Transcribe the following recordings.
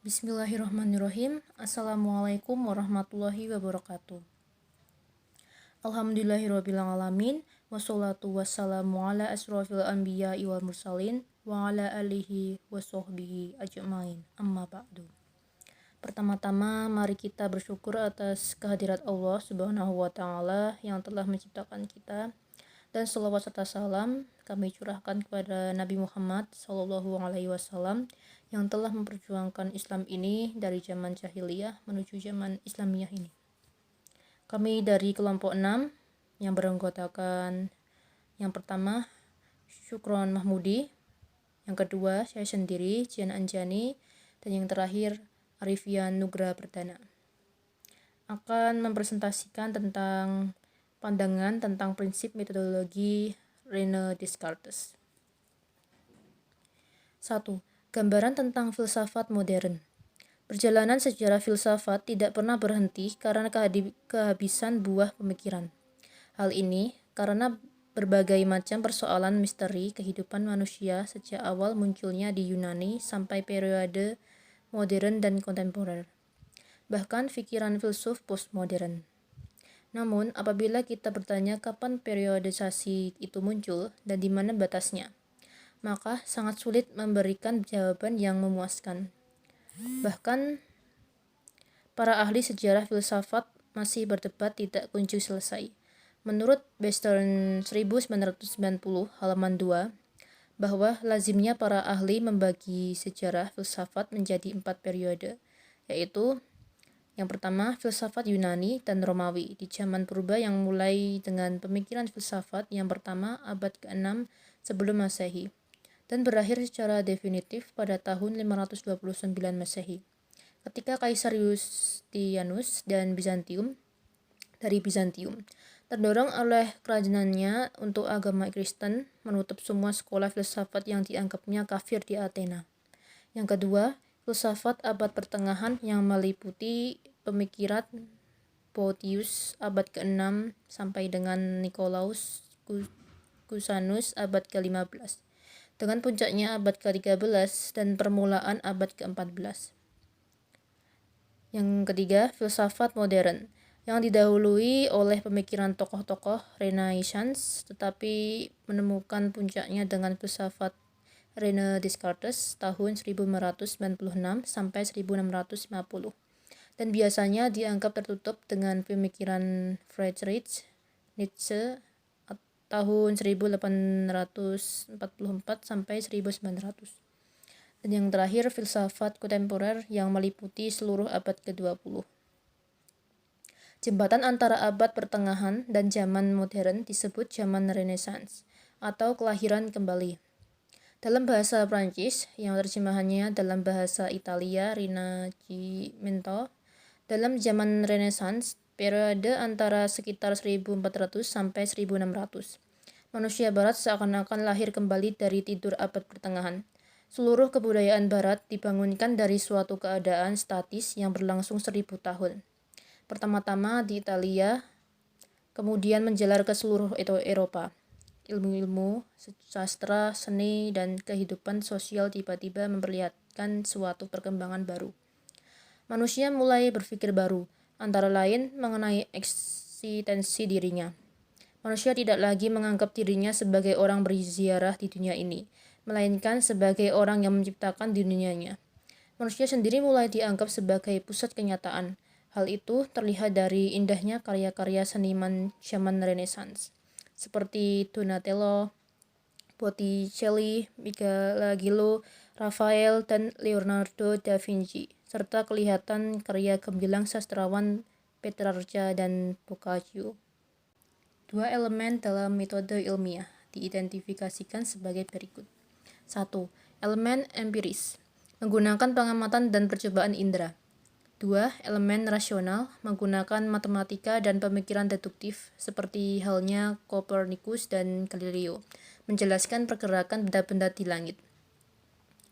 Bismillahirrahmanirrahim. Assalamualaikum warahmatullahi wabarakatuh. Alhamdulillahirrabbilalamin. Wassalatu wassalamu ala asrofil anbiya'i wal mursalin wa ala alihi wa sahbihi ajma'in. Amma ba'du. Pertama-tama mari kita bersyukur atas kehadirat Allah Subhanahu wa taala yang telah menciptakan kita, dan selawat serta salam kami curahkan kepada Nabi Muhammad Sallallahu Alaihi Wasallam yang telah memperjuangkan Islam ini dari zaman jahiliyah menuju zaman Islamiyah ini. Kami dari kelompok 6 yang beranggotakan yang pertama Syukron Mahmudi, yang kedua saya sendiri Jian Anjani, dan yang terakhir Arifian Nugra Perdana akan mempresentasikan tentang pandangan tentang prinsip metodologi René Descartes. 1. Gambaran tentang filsafat modern. Perjalanan sejarah filsafat tidak pernah berhenti karena kehabisan buah pemikiran. Hal ini karena berbagai macam persoalan misteri kehidupan manusia sejak awal munculnya di Yunani sampai periode modern dan kontemporer. Bahkan pikiran filsuf postmodern. Namun, apabila kita bertanya kapan periodisasi itu muncul dan di mana batasnya, maka sangat sulit memberikan jawaban yang memuaskan. Bahkan, para ahli sejarah filsafat masih berdebat tidak kunjung selesai. Menurut Bestern 1990 halaman 2, bahwa lazimnya para ahli membagi sejarah filsafat menjadi 4 periode, yaitu yang pertama, filsafat Yunani dan Romawi di zaman purba yang mulai dengan pemikiran filsafat yang pertama abad ke-6 sebelum Masehi dan berakhir secara definitif pada tahun 529 Masehi ketika Kaisar Yustianus dan Bizantium terdorong oleh kerajaannya untuk agama Kristen menutup semua sekolah filsafat yang dianggapnya kafir di Athena. Yang kedua, filsafat abad pertengahan yang meliputi pemikiran Photius abad ke-6 sampai dengan Nikolaus Cusanus abad ke-15, dengan puncaknya abad ke-13 dan permulaan abad ke-14. Yang ketiga, filsafat modern yang didahului oleh pemikiran tokoh-tokoh Renaissance tetapi menemukan puncaknya dengan filsafat René Descartes tahun 1596 sampai 1650 dan biasanya dianggap tertutup dengan pemikiran Friedrich Nietzsche tahun 1844 sampai 1900. Dan yang terakhir filsafat kontemporer yang meliputi seluruh abad ke-20. Jembatan antara abad pertengahan dan zaman modern disebut zaman Renaissance atau kelahiran kembali. Dalam bahasa Prancis, yang terjemahannya dalam bahasa Italia Rinascimento, dalam zaman Renaissance, periode antara sekitar 1400 sampai 1600, manusia barat seakan-akan lahir kembali dari tidur abad pertengahan. Seluruh kebudayaan barat dibangunkan dari suatu keadaan statis yang berlangsung 1000 tahun. Pertama-tama di Italia, kemudian menjalar ke seluruh Eropa. Ilmu-ilmu, sastra, seni, dan kehidupan sosial tiba-tiba memperlihatkan suatu perkembangan baru. Manusia mulai berpikir baru, antara lain mengenai eksistensi dirinya. Manusia tidak lagi menganggap dirinya sebagai orang berziarah di dunia ini, melainkan sebagai orang yang menciptakan dunianya. Manusia sendiri mulai dianggap sebagai pusat kenyataan. Hal itu terlihat dari indahnya karya-karya seniman zaman Renaissance, seperti Donatello, Botticelli, Michelangelo, Raphael, dan Leonardo da Vinci, serta kelihatan karya gemilang sastrawan Petrarca dan Boccaccio. 2 elemen dalam metode ilmiah diidentifikasikan sebagai berikut. 1. Elemen empiris, menggunakan pengamatan dan percobaan indera. 2. Elemen rasional, menggunakan matematika dan pemikiran deduktif seperti halnya Copernicus dan Galileo, menjelaskan pergerakan benda-benda di langit.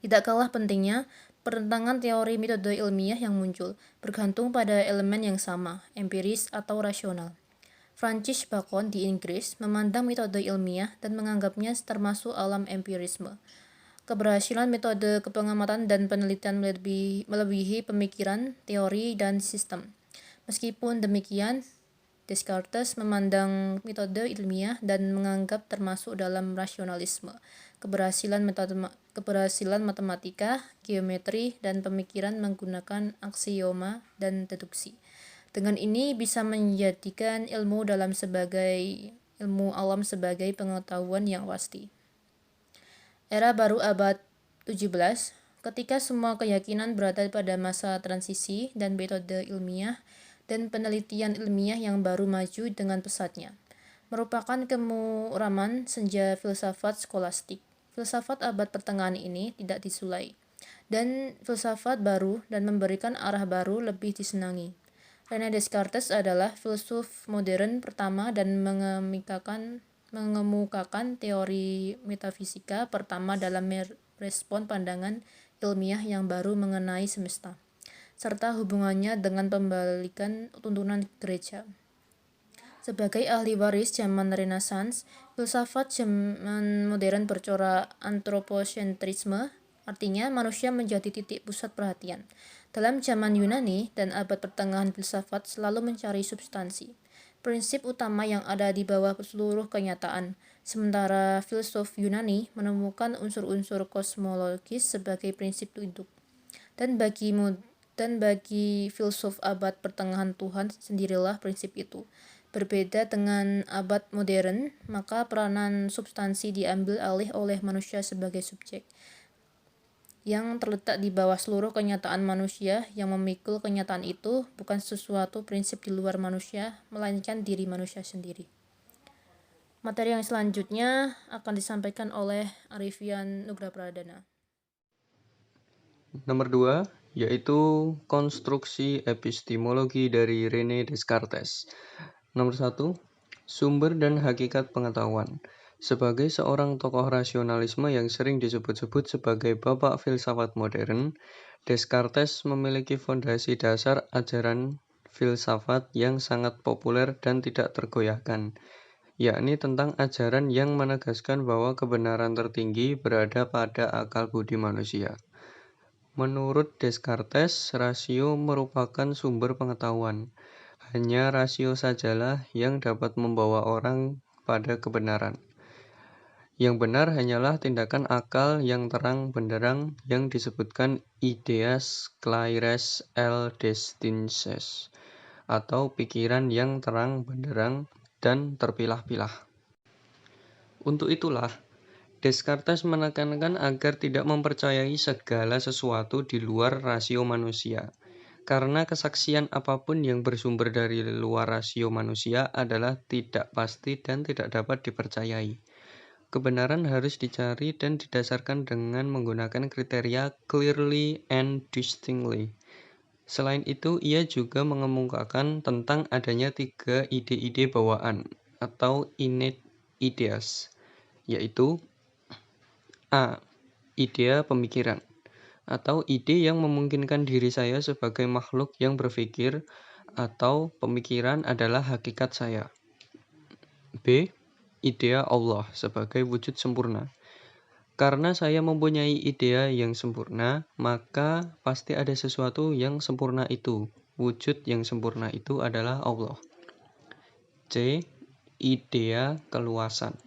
Tidak kalah pentingnya, pertentangan teori metode ilmiah yang muncul bergantung pada elemen yang sama, empiris atau rasional. Francis Bacon di Inggris memandang metode ilmiah dan menganggapnya termasuk alam empirisme. Keberhasilan metode kepengamatan dan penelitian melebihi pemikiran, teori, dan sistem. Meskipun demikian, Descartes memandang metode ilmiah dan menganggap termasuk dalam rasionalisme. Keberhasilan matematika, geometri, dan pemikiran menggunakan aksioma dan deduksi. Dengan ini bisa menjadikan ilmu alam sebagai pengetahuan yang pasti. Era baru abad 17, ketika semua keyakinan berada pada masa transisi dan metode ilmiah dan penelitian ilmiah yang baru maju dengan pesatnya, merupakan kemuraman senja filsafat skolastik. Filsafat abad pertengahan ini tidak disulai, dan filsafat baru dan memberikan arah baru lebih disenangi. René Descartes adalah filsuf modern pertama dan mengemukakan teori metafisika pertama dalam merespon pandangan ilmiah yang baru mengenai semesta, serta hubungannya dengan pembalikan tuntunan gereja. Sebagai ahli waris zaman Renaissance, filsafat zaman modern bercorak antroposentrisme, artinya manusia menjadi titik pusat perhatian. Dalam zaman Yunani dan abad pertengahan, filsafat selalu mencari substansi, prinsip utama yang ada di bawah seluruh kenyataan, sementara filsuf Yunani menemukan unsur-unsur kosmologis sebagai prinsip hidup. Dan bagi filsuf abad pertengahan, Tuhan sendirilah prinsip itu. Berbeda dengan abad modern, maka peranan substansi diambil alih oleh manusia sebagai subjek yang terletak di bawah seluruh kenyataan manusia. Yang memikul kenyataan itu bukan sesuatu prinsip di luar manusia, melainkan diri manusia sendiri. Materi yang selanjutnya akan disampaikan oleh Arifian Nugra Pradana. Nomor 2, yaitu konstruksi epistemologi dari René Descartes. Nomor 1, sumber dan hakikat pengetahuan. Sebagai seorang tokoh rasionalisme yang sering disebut-sebut sebagai bapak filsafat modern, Descartes memiliki fondasi dasar ajaran filsafat yang sangat populer dan tidak tergoyahkan, yakni tentang ajaran yang menegaskan bahwa kebenaran tertinggi berada pada akal budi manusia. Menurut Descartes, rasio merupakan sumber pengetahuan. Hanya rasio sajalah yang dapat membawa orang pada kebenaran. Yang benar hanyalah tindakan akal yang terang benderang yang disebutkan ideas claires et distinces, atau pikiran yang terang benderang dan terpilah-pilah. Untuk itulah, Descartes menekankan agar tidak mempercayai segala sesuatu di luar rasio manusia, karena kesaksian apapun yang bersumber dari luar rasio manusia adalah tidak pasti dan tidak dapat dipercayai. Kebenaran harus dicari dan didasarkan dengan menggunakan kriteria clearly and distinctly. Selain itu, ia juga mengemukakan tentang adanya 3 ide-ide bawaan atau innate ideas, yaitu A. Idea pemikiran, atau ide yang memungkinkan diri saya sebagai makhluk yang berpikir atau pemikiran adalah hakikat saya. B. Idea Allah sebagai wujud sempurna. Karena saya mempunyai idea yang sempurna, maka pasti ada sesuatu yang sempurna itu. Wujud yang sempurna itu adalah Allah. C. Idea keluasan,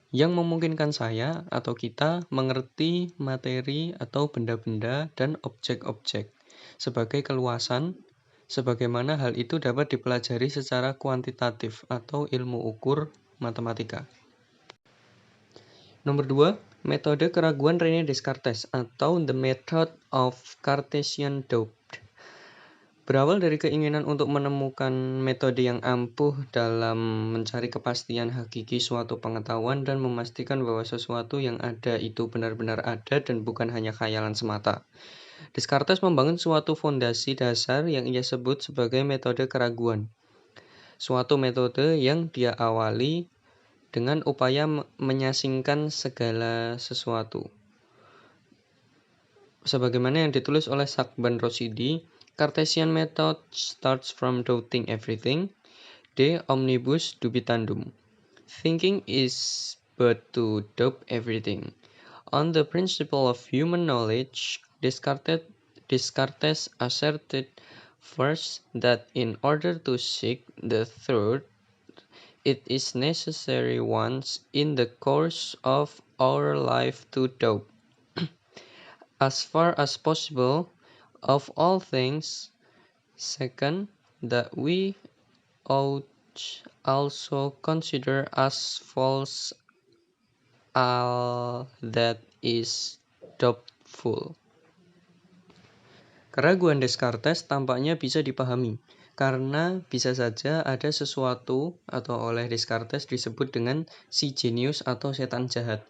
yang memungkinkan saya atau kita mengerti materi atau benda-benda dan objek-objek sebagai keluasan, sebagaimana hal itu dapat dipelajari secara kuantitatif atau ilmu ukur matematika. Nomor 2, metode keraguan René Descartes atau The Method of Cartesian Doubt. Berawal dari keinginan untuk menemukan metode yang ampuh dalam mencari kepastian hakiki suatu pengetahuan dan memastikan bahwa sesuatu yang ada itu benar-benar ada dan bukan hanya khayalan semata, Descartes membangun suatu fondasi dasar yang ia sebut sebagai metode keraguan. Suatu metode yang dia awali dengan upaya menyasingkan segala sesuatu. Sebagaimana yang ditulis oleh Shahban Rashidi, Cartesian method starts from doubting everything, de omnibus dubitandum. Thinking is but to doubt everything. On the principle of human knowledge, Descartes asserted first that in order to seek the truth, it is necessary once in the course of our life to doubt, as far as possible, of all things. Second, that we ought also consider as false all that is doubtful. Keraguan Descartes tampaknya bisa dipahami, karena bisa saja ada sesuatu atau oleh Descartes disebut dengan si jenius atau setan jahat,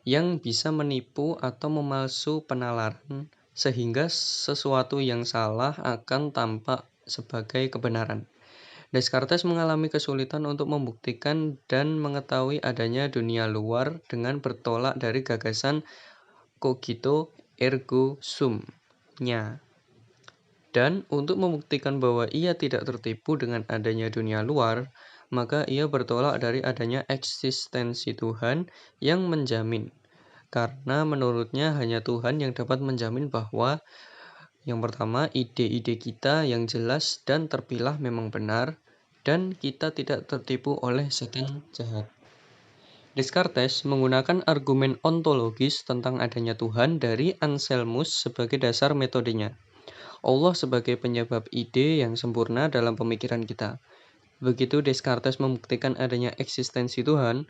yang bisa menipu atau memalsu penalaran, sehingga sesuatu yang salah akan tampak sebagai kebenaran. Descartes mengalami kesulitan untuk membuktikan dan mengetahui adanya dunia luar dengan bertolak dari gagasan cogito ergo sum-nya. Dan untuk membuktikan bahwa ia tidak tertipu dengan adanya dunia luar, maka ia bertolak dari adanya eksistensi Tuhan yang menjamin. Karena menurutnya hanya Tuhan yang dapat menjamin bahwa yang pertama, ide-ide kita yang jelas dan terpilah memang benar, dan kita tidak tertipu oleh setan jahat. Descartes menggunakan argumen ontologis tentang adanya Tuhan dari Anselmus sebagai dasar metodenya. Allah sebagai penyebab ide yang sempurna dalam pemikiran kita. Begitu Descartes membuktikan adanya eksistensi Tuhan,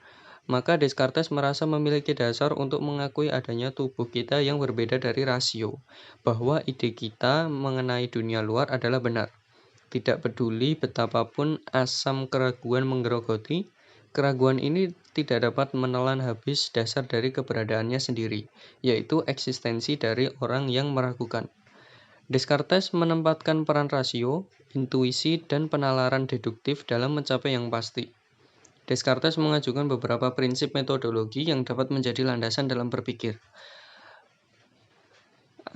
maka Descartes merasa memiliki dasar untuk mengakui adanya tubuh kita yang berbeda dari rasio, bahwa ide kita mengenai dunia luar adalah benar. Tidak peduli betapapun asam keraguan menggerogoti, keraguan ini tidak dapat menelan habis dasar dari keberadaannya sendiri, yaitu eksistensi dari orang yang meragukan. Descartes menempatkan peran rasio, intuisi, dan penalaran deduktif dalam mencapai yang pasti. Descartes mengajukan beberapa prinsip metodologi yang dapat menjadi landasan dalam berpikir.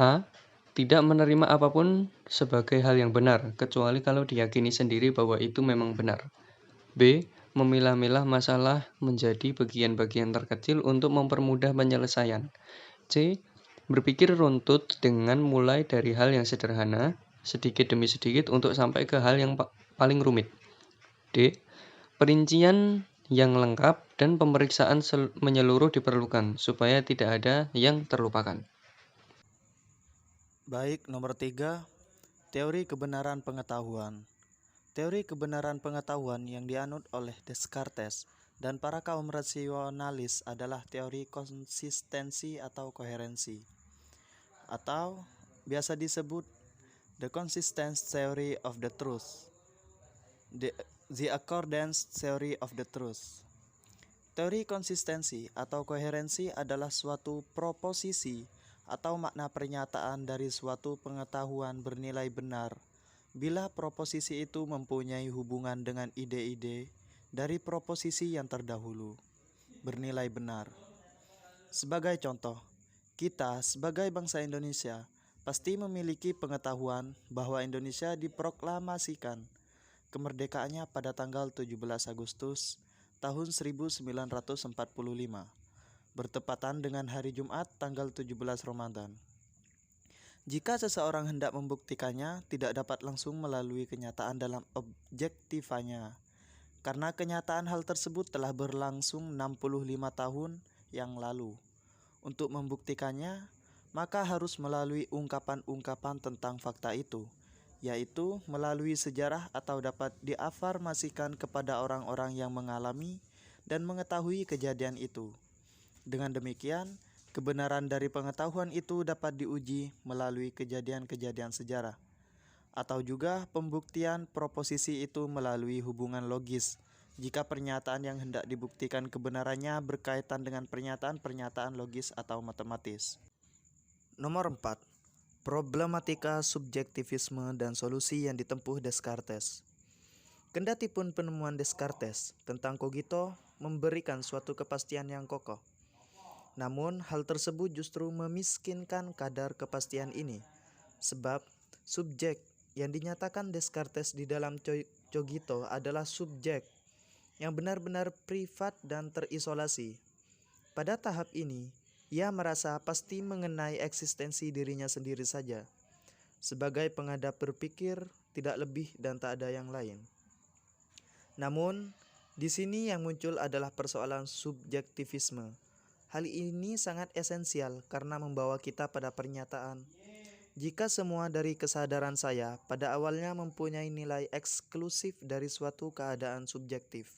A. Tidak menerima apapun sebagai hal yang benar, kecuali kalau diyakini sendiri bahwa itu memang benar. B. Memilah-milah masalah menjadi bagian-bagian terkecil untuk mempermudah penyelesaian. C. Berpikir runtut dengan mulai dari hal yang sederhana, sedikit demi sedikit untuk sampai ke hal yang paling rumit. D. Perincian yang lengkap dan pemeriksaan menyeluruh diperlukan, supaya tidak ada yang terlupakan. Baik, nomor 3, teori kebenaran pengetahuan. Teori kebenaran pengetahuan yang dianut oleh Descartes dan para kaum rasionalis adalah teori konsistensi atau koherensi, atau biasa disebut the consistence theory of the truth, the accordance theory of the truth. Teori konsistensi atau koherensi adalah suatu proposisi atau makna pernyataan dari suatu pengetahuan bernilai benar bila proposisi itu mempunyai hubungan dengan ide-ide dari proposisi yang terdahulu bernilai benar. Sebagai contoh, kita sebagai bangsa Indonesia pasti memiliki pengetahuan bahwa Indonesia diproklamasikan kemerdekaannya pada tanggal 17 Agustus tahun 1945, bertepatan dengan hari Jumat tanggal 17 Ramadan. Jika seseorang hendak membuktikannya, tidak dapat langsung melalui kenyataan dalam objektifannya, karena kenyataan hal tersebut telah berlangsung 65 tahun yang lalu. Untuk membuktikannya, maka harus melalui ungkapan-ungkapan tentang fakta itu, yaitu melalui sejarah atau dapat diafirmasikan kepada orang-orang yang mengalami dan mengetahui kejadian itu. Dengan demikian, kebenaran dari pengetahuan itu dapat diuji melalui kejadian-kejadian sejarah, atau juga pembuktian proposisi itu melalui hubungan logis, jika pernyataan yang hendak dibuktikan kebenarannya berkaitan dengan pernyataan-pernyataan logis atau matematis. Nomor 4. Problematika subjektivisme dan solusi yang ditempuh Descartes. Kendatipun penemuan Descartes tentang cogito memberikan suatu kepastian yang kokoh, namun hal tersebut justru memiskinkan kadar kepastian ini, sebab subjek yang dinyatakan Descartes di dalam cogito adalah subjek yang benar-benar privat dan terisolasi. Pada tahap ini, Ia merasa pasti mengenai eksistensi dirinya sendiri saja. Sebagai pengadap berpikir, tidak lebih dan tak ada yang lain. Namun, di sini yang muncul adalah persoalan subjektivisme. Hal ini sangat esensial karena membawa kita pada pernyataan, jika semua dari kesadaran saya pada awalnya mempunyai nilai eksklusif dari suatu keadaan subjektif,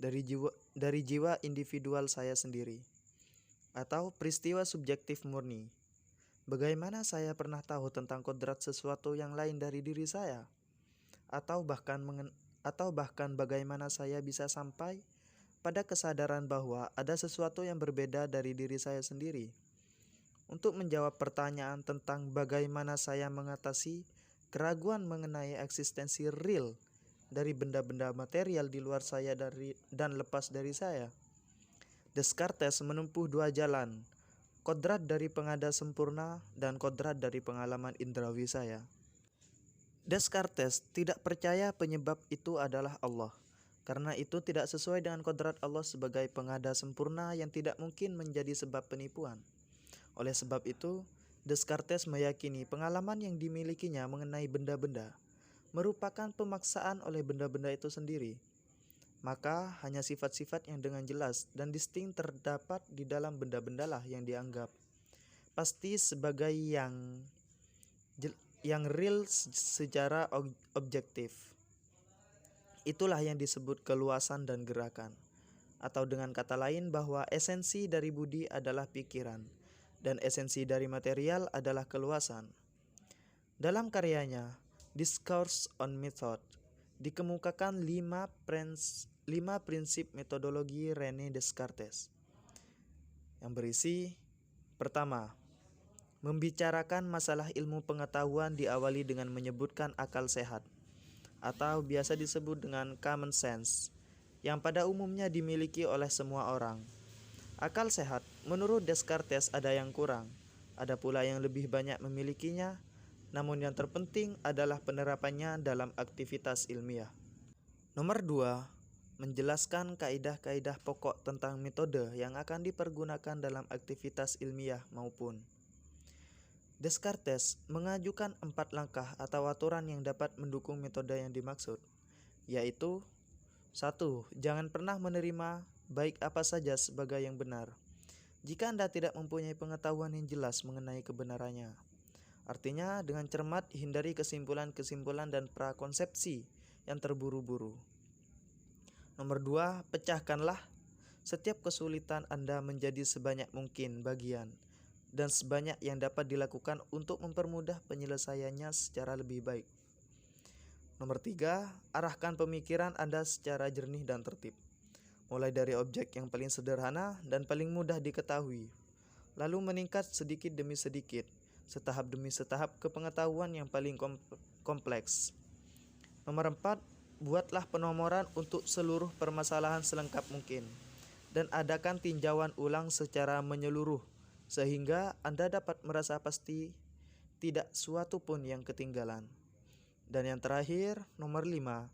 dari jiwa individual saya sendiri, atau peristiwa subjektif murni. Bagaimana saya pernah tahu tentang kodrat sesuatu yang lain dari diri saya? Atau bahkan bagaimana saya bisa sampai pada kesadaran bahwa ada sesuatu yang berbeda dari diri saya sendiri? Untuk menjawab pertanyaan tentang bagaimana saya mengatasi keraguan mengenai eksistensi real dari benda-benda material di luar saya dan lepas dari saya, Descartes menempuh dua jalan, kodrat dari pengada sempurna dan kodrat dari pengalaman indrawi saya. Descartes tidak percaya penyebab itu adalah Allah, karena itu tidak sesuai dengan kodrat Allah sebagai pengada sempurna yang tidak mungkin menjadi sebab penipuan. Oleh sebab itu, Descartes meyakini pengalaman yang dimilikinya mengenai benda-benda merupakan pemaksaan oleh benda-benda itu sendiri. Maka hanya sifat-sifat yang dengan jelas dan distinct terdapat di dalam benda-benda lah yang dianggap pasti sebagai yang real secara objektif. Itulah yang disebut keluasan dan gerakan. Atau dengan kata lain bahwa esensi dari budi adalah pikiran dan esensi dari material adalah keluasan. Dalam karyanya, Discourse on Method, dikemukakan 5 prinsip metodologi René Descartes yang berisi: pertama, membicarakan masalah ilmu pengetahuan diawali dengan menyebutkan akal sehat, atau biasa disebut dengan common sense, yang pada umumnya dimiliki oleh semua orang. Akal sehat, menurut Descartes ada yang kurang, ada pula yang lebih banyak memilikinya, namun yang terpenting adalah penerapannya dalam aktivitas ilmiah. Nomor 2, menjelaskan kaidah-kaidah pokok tentang metode yang akan dipergunakan dalam aktivitas ilmiah maupun. Descartes mengajukan 4 langkah atau aturan yang dapat mendukung metode yang dimaksud, yaitu: 1. Jangan pernah menerima baik apa saja sebagai yang benar, jika Anda tidak mempunyai pengetahuan yang jelas mengenai kebenarannya. Artinya, dengan cermat hindari kesimpulan-kesimpulan dan prakonsepsi yang terburu-buru. Nomor 2, pecahkanlah setiap kesulitan Anda menjadi sebanyak mungkin bagian dan sebanyak yang dapat dilakukan untuk mempermudah penyelesaiannya secara lebih baik. Nomor 3, arahkan pemikiran Anda secara jernih dan tertib, mulai dari objek yang paling sederhana dan paling mudah diketahui, lalu meningkat sedikit demi sedikit, setahap demi setahap ke pengetahuan yang paling kompleks. Nomor 4, buatlah penomoran untuk seluruh permasalahan selengkap mungkin, dan adakan tinjauan ulang secara menyeluruh, sehingga Anda dapat merasa pasti tidak suatu pun yang ketinggalan. Dan yang terakhir, nomor 5,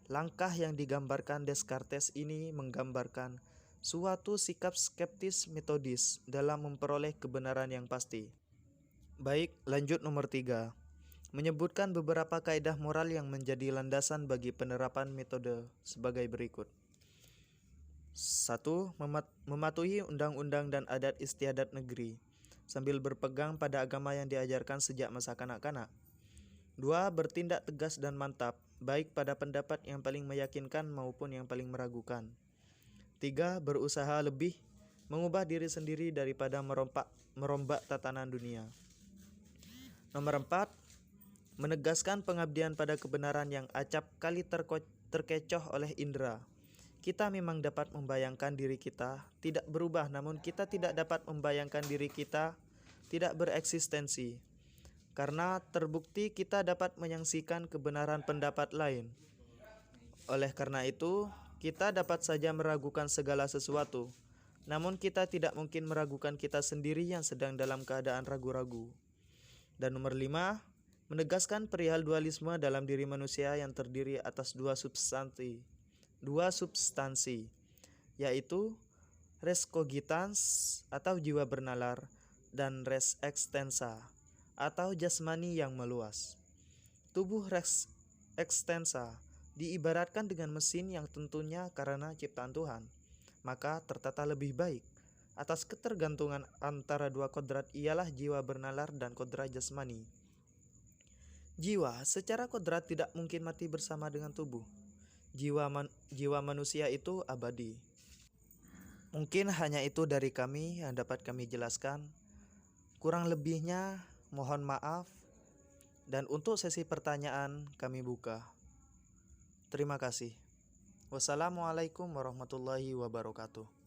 langkah yang digambarkan Descartes ini menggambarkan suatu sikap skeptis metodis dalam memperoleh kebenaran yang pasti. Baik, lanjut nomor 3. Menyebutkan beberapa kaidah moral yang menjadi landasan bagi penerapan metode sebagai berikut. 1. Mematuhi undang-undang dan adat istiadat negeri, sambil berpegang pada agama yang diajarkan sejak masa kanak-kanak. 2. Bertindak tegas dan mantap, baik pada pendapat yang paling meyakinkan maupun yang paling meragukan. 3. Berusaha lebih, mengubah diri sendiri daripada merombak tatanan dunia. Nomor 4, menegaskan pengabdian pada kebenaran yang acap kali terkecoh oleh indera. Kita memang dapat membayangkan diri kita tidak berubah, namun kita tidak dapat membayangkan diri kita tidak bereksistensi, karena terbukti kita dapat menyaksikan kebenaran pendapat lain. Oleh karena itu, kita dapat saja meragukan segala sesuatu, namun kita tidak mungkin meragukan kita sendiri yang sedang dalam keadaan ragu-ragu. Dan nomor 5, menegaskan perihal dualisme dalam diri manusia yang terdiri atas dua substansi, yaitu res cogitans atau jiwa bernalar, dan res extensa atau jasmani yang meluas. Tubuh res extensa diibaratkan dengan mesin yang tentunya karena ciptaan Tuhan, maka tertata lebih baik. Atas ketergantungan antara dua kodrat ialah jiwa bernalar dan kodrat jasmani. Jiwa secara kodrat tidak mungkin mati bersama dengan tubuh. Jiwa manusia itu abadi. Mungkin hanya itu dari kami yang dapat kami jelaskan. Kurang lebihnya mohon maaf. Dan untuk sesi pertanyaan kami buka. Terima kasih. Wassalamualaikum warahmatullahi wabarakatuh.